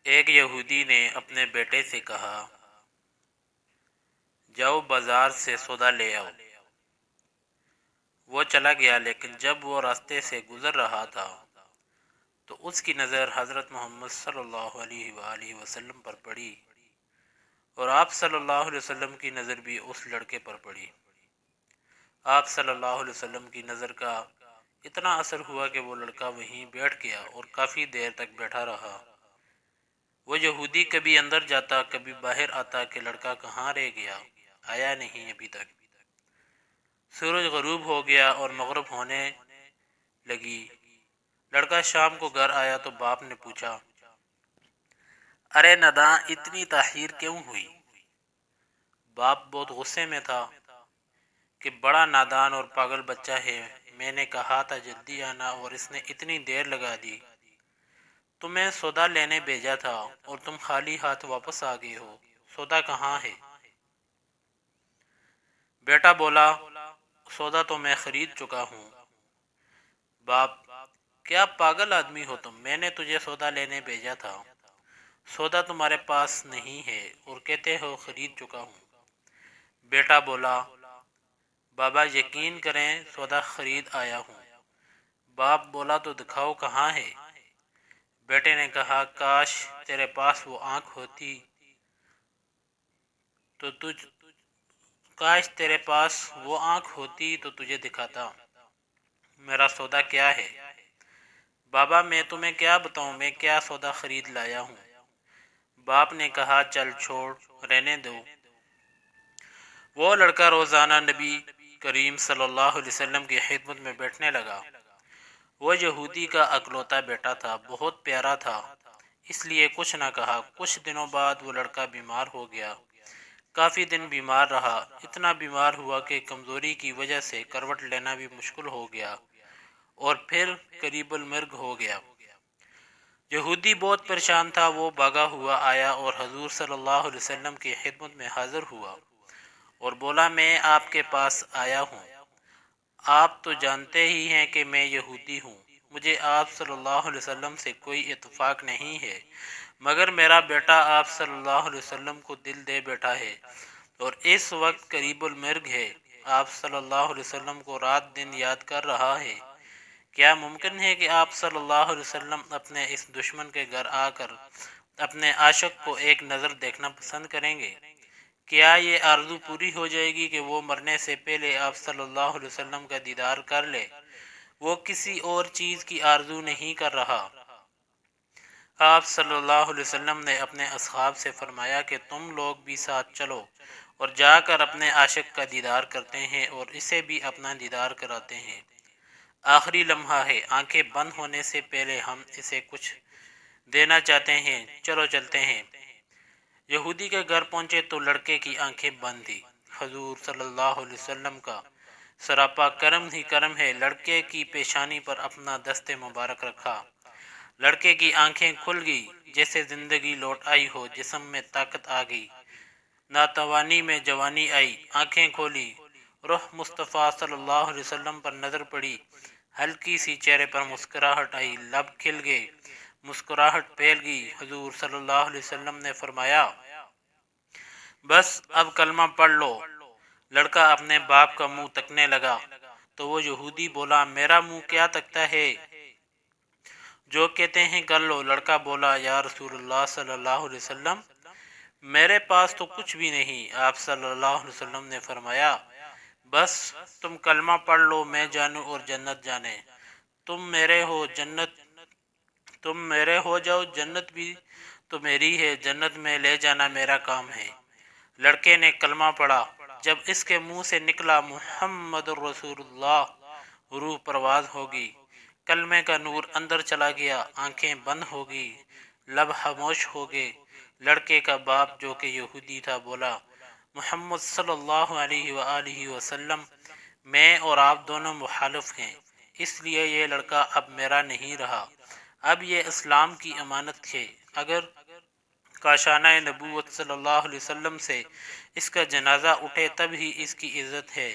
ایک یہودی نے اپنے بیٹے سے کہا، جاؤ بازار سے سودا لے آؤ۔ وہ چلا گیا، لیکن جب وہ راستے سے گزر رہا تھا تو اس کی نظر حضرت محمد صلی اللہ علیہ وآلہ وسلم پر پڑی، اور آپ صلی اللہ علیہ وسلم کی نظر بھی اس لڑکے پر پڑی۔ آپ صلی اللہ علیہ وسلم کی نظر کا اتنا اثر ہوا کہ وہ لڑکا وہیں بیٹھ گیا اور کافی دیر تک بیٹھا رہا۔ وہ یہودی کبھی اندر جاتا کبھی باہر آتا کہ لڑکا کہاں رہ گیا، آیا نہیں ابھی تک۔ سورج غروب ہو گیا اور مغرب ہونے لگی۔ لڑکا شام کو گھر آیا تو باپ نے پوچھا، ارے ناداں، اتنی تاخیر کیوں ہوئی؟ باپ بہت غصے میں تھا کہ بڑا نادان اور پاگل بچہ ہے، میں نے کہا تھا جلدی آنا اور اس نے اتنی دیر لگا دی۔ تمہیں سودا لینے بھیجا تھا اور تم خالی ہاتھ واپس آ گئے ہو، سودا کہاں ہے؟ بیٹا بولا، سودا تو میں خرید چکا ہوں۔ باپ، کیا پاگل آدمی ہو تم، میں نے تجھے سودا لینے بھیجا تھا، سودا تمہارے پاس نہیں ہے اور کہتے ہو خرید چکا ہوں۔ بیٹا بولا، بابا یقین کریں سودا خرید آیا ہوں۔ باپ بولا، تو دکھاؤ کہاں ہے؟ بیٹے نے کہا، کاش تیرے پاس وہ آنکھ ہوتی تو تجھے دکھاتا۔ میرا سودا کیا ہے؟ بابا میں تمہیں کیا بتاؤں، میں کیا سودا خرید لایا ہوں۔ باپ نے کہا، چل چھوڑ، رہنے دو۔ وہ لڑکا روزانہ نبی کریم صلی اللہ علیہ وسلم کی خدمت میں بیٹھنے لگا۔ وہ یہودی کا اکلوتا بیٹا تھا، بہت پیارا تھا، اس لیے کچھ نہ کہا۔ کچھ دنوں بعد وہ لڑکا بیمار ہو گیا، کافی دن بیمار رہا، اتنا بیمار ہوا کہ کمزوری کی وجہ سے کروٹ لینا بھی مشکل ہو گیا اور پھر قریب المرگ ہو گیا۔ یہودی بہت پریشان تھا، وہ بھاگا ہوا آیا اور حضور صلی اللہ علیہ وسلم کی خدمت میں حاضر ہوا اور بولا، میں آپ کے پاس آیا ہوں، آپ تو جانتے ہی ہیں کہ میں یہودی ہوں، مجھے آپ صلی اللہ علیہ وسلم سے کوئی اتفاق نہیں ہے، مگر میرا بیٹا آپ صلی اللہ علیہ وسلم کو دل دے بیٹھا ہے اور اس وقت قریب المرگ ہے، آپ صلی اللہ علیہ وسلم کو رات دن یاد کر رہا ہے۔ کیا ممکن ہے کہ آپ صلی اللہ علیہ وسلم اپنے اس دشمن کے گھر آ کر اپنے عاشق کو ایک نظر دیکھنا پسند کریں گے؟ کیا یہ آرزو پوری ہو جائے گی کہ وہ مرنے سے پہلے آپ صلی اللہ علیہ وسلم کا دیدار کر لے؟ وہ کسی اور چیز کی آرزو نہیں کر رہا۔ آپ صلی اللہ علیہ وسلم نے اپنے اصحاب سے فرمایا کہ تم لوگ بھی ساتھ چلو اور جا کر اپنے عاشق کا دیدار کرتے ہیں اور اسے بھی اپنا دیدار کراتے ہیں۔ آخری لمحہ ہے، آنکھیں بند ہونے سے پہلے ہم اسے کچھ دینا چاہتے ہیں، چلو چلتے ہیں۔ یہودی کے گھر پہنچے تو لڑکے کی آنکھیں بند تھی۔ حضور صلی اللہ علیہ وسلم کا سراپا کرم ہی کرم ہے، لڑکے کی پیشانی پر اپنا دست مبارک رکھا، لڑکے کی آنکھیں کھل گئی، جیسے زندگی لوٹ آئی ہو، جسم میں طاقت آ گئی، ناتوانی میں جوانی آئی، آنکھیں کھولی، روح مصطفیٰ صلی اللہ علیہ وسلم پر نظر پڑی، ہلکی سی چہرے پر مسکراہٹ آئی، لب کھل گئے، مسکراہٹ پھیل گئی۔ حضور صلی اللہ علیہ وسلم نے فرمایا، بس اب کلمہ پڑھ لو۔ لڑکا اپنے باپ کا منہ تکنے لگا تو وہ یہودی بولا، میرا منہ کیا تکتا ہے، جو کہتے ہیں کر لو۔ لڑکا بولا، یا رسول اللہ صلی اللہ علیہ وسلم، میرے پاس تو کچھ بھی نہیں۔ آپ صلی اللہ علیہ وسلم نے فرمایا، بس تم کلمہ پڑھ لو، میں جانوں اور جنت جانے، تم میرے ہو جاؤ، جنت بھی تو میری ہے، جنت میں لے جانا میرا کام ہے۔ لڑکے نے کلمہ پڑھا، جب اس کے منہ سے نکلا محمد الرسول اللہ، روح پرواز ہوگی، کلمے کا نور اندر چلا گیا، آنکھیں بند ہو گئی، لب خاموش ہو گئے۔ لڑکے کا باپ جو کہ یہودی تھا بولا، محمد صلی اللہ علیہ وآلہ وسلم، میں اور آپ دونوں مخالف ہیں، اس لیے یہ لڑکا اب میرا نہیں رہا، اب یہ اسلام کی امانت ہے، اگر کاشانہ نبوت صلی اللہ علیہ وسلم سے اس کا جنازہ اٹھے تب ہی اس کی عزت ہے،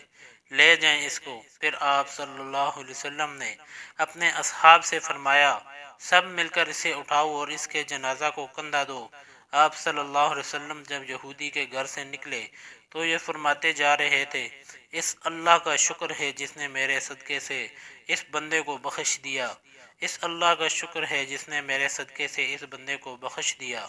لے جائیں اس کو۔ پھر آپ صلی اللہ علیہ وسلم نے اپنے اصحاب سے فرمایا سب مل کر اسے اٹھاؤ اور اس کے جنازہ کو کندھا دو۔ آپ صلی اللہ علیہ وسلم جب یہودی کے گھر سے نکلے تو یہ فرماتے جا رہے تھے اس اللہ کا شکر ہے جس نے میرے صدقے سے اس بندے کو بخش دیا، اس اللہ کا شکر ہے جس نے میرے صدقے سے اس بندے کو بخش دیا۔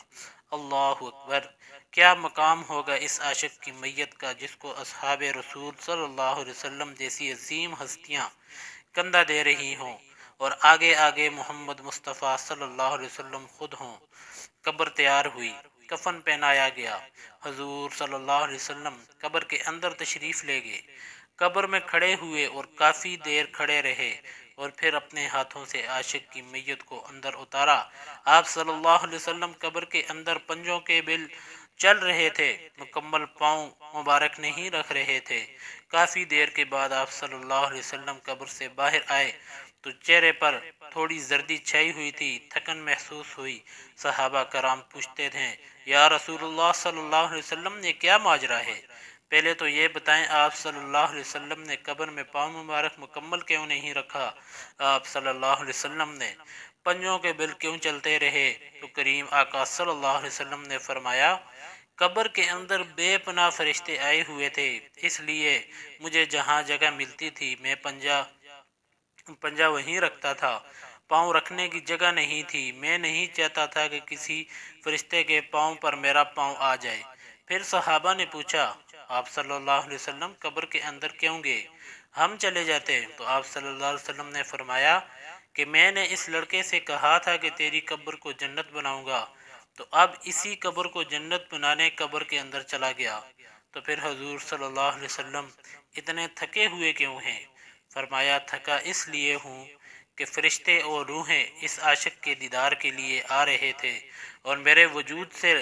اللہ اکبر! کیا مقام ہوگا اس عاشق کی میت کا جس کو اصحاب رسول صلی اللہ علیہ وسلم جیسی عظیم ہستیاں کندھا دے رہی ہوں اور آگے آگے محمد مصطفیٰ صلی اللہ علیہ وسلم خود ہوں۔ قبر تیار ہوئی، کفن پہنایا گیا، حضور صلی اللہ علیہ وسلم قبر کے اندر تشریف لے گئے، قبر میں کھڑے ہوئے اور کافی دیر کھڑے رہے اور پھر اپنے ہاتھوں سے عاشق کی میت کو اندر اتارا۔ آپ صلی اللہ علیہ وسلم قبر کے اندر پنجوں کے بل چل رہے تھے، مکمل پاؤں مبارک نہیں رکھ رہے تھے۔ کافی دیر کے بعد آپ صلی اللہ علیہ وسلم قبر سے باہر آئے تو چہرے پر تھوڑی زردی چھائی ہوئی تھی، تھکن محسوس ہوئی۔ صحابہ کرام پوچھتے تھے یا رسول اللہ صلی اللہ علیہ وسلم یہ کیا ماجرا ہے؟ پہلے تو یہ بتائیں آپ صلی اللہ علیہ وسلم نے قبر میں پاؤں مبارک مکمل کیوں نہیں رکھا؟ آپ صلی اللہ علیہ وسلم نے پنجوں کے بل کیوں چلتے رہے؟ تو کریم آقا صلی اللہ علیہ وسلم نے فرمایا قبر کے اندر بے پناہ فرشتے آئے ہوئے تھے، اس لیے مجھے جہاں جگہ ملتی تھی میں پنجہ وہیں رکھتا تھا، پاؤں رکھنے کی جگہ نہیں تھی، میں نہیں چاہتا تھا کہ کسی فرشتے کے پاؤں پر میرا پاؤں آ جائے۔ پھر صحابہ نے پوچھا آپ صلی اللہ علیہ وسلم قبر کے اندر کیوں گئے؟ ہم چلے جاتے۔ تو آپ صلی اللہ علیہ وسلم نے فرمایا کہ میں نے اس لڑکے سے کہا تھا کہ تیری قبر کو جنت بناؤں گا، تو اب اسی قبر کو جنت بنانے قبر کے اندر چلا گیا۔ تو پھر حضور صلی اللہ علیہ وسلم اتنے تھکے ہوئے کیوں ہیں؟ فرمایا تھکا اس لیے ہوں کہ فرشتے اور روحیں اس عاشق کے دیدار کے لیے آ رہے تھے اور میرے وجود سے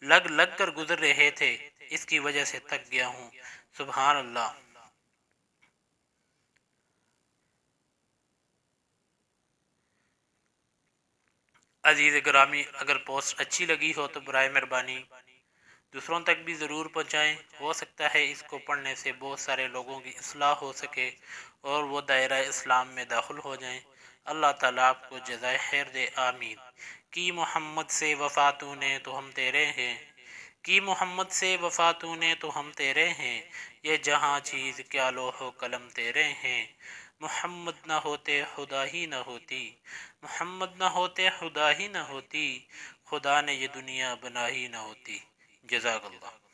لگ لگ کر گزر رہے تھے، اس کی وجہ سے تھک گیا ہوں۔ سبحان اللہ۔ عزیز گرامی، اگر پوسٹ اچھی لگی ہو تو برائے مہربانی دوسروں تک بھی ضرور پہنچائیں، ہو سکتا ہے اس کو پڑھنے سے بہت سارے لوگوں کی اصلاح ہو سکے اور وہ دائرہ اسلام میں داخل ہو جائیں۔ اللہ تعالیٰ آپ کو جزائے خیر دے، آمین۔ کی محمد سے وفا تو نے تو ہم تیرے ہیں، کی محمد سے وفا تو نے تو ہم تیرے ہیں، یہ جہاں چیز کیا لوح و قلم تیرے ہیں، محمد نہ ہوتے خدا ہی نہ ہوتی، محمد نہ ہوتے خدا ہی نہ ہوتی، خدا نے یہ دنیا بنا ہی نہ ہوتی۔ جزاک اللہ۔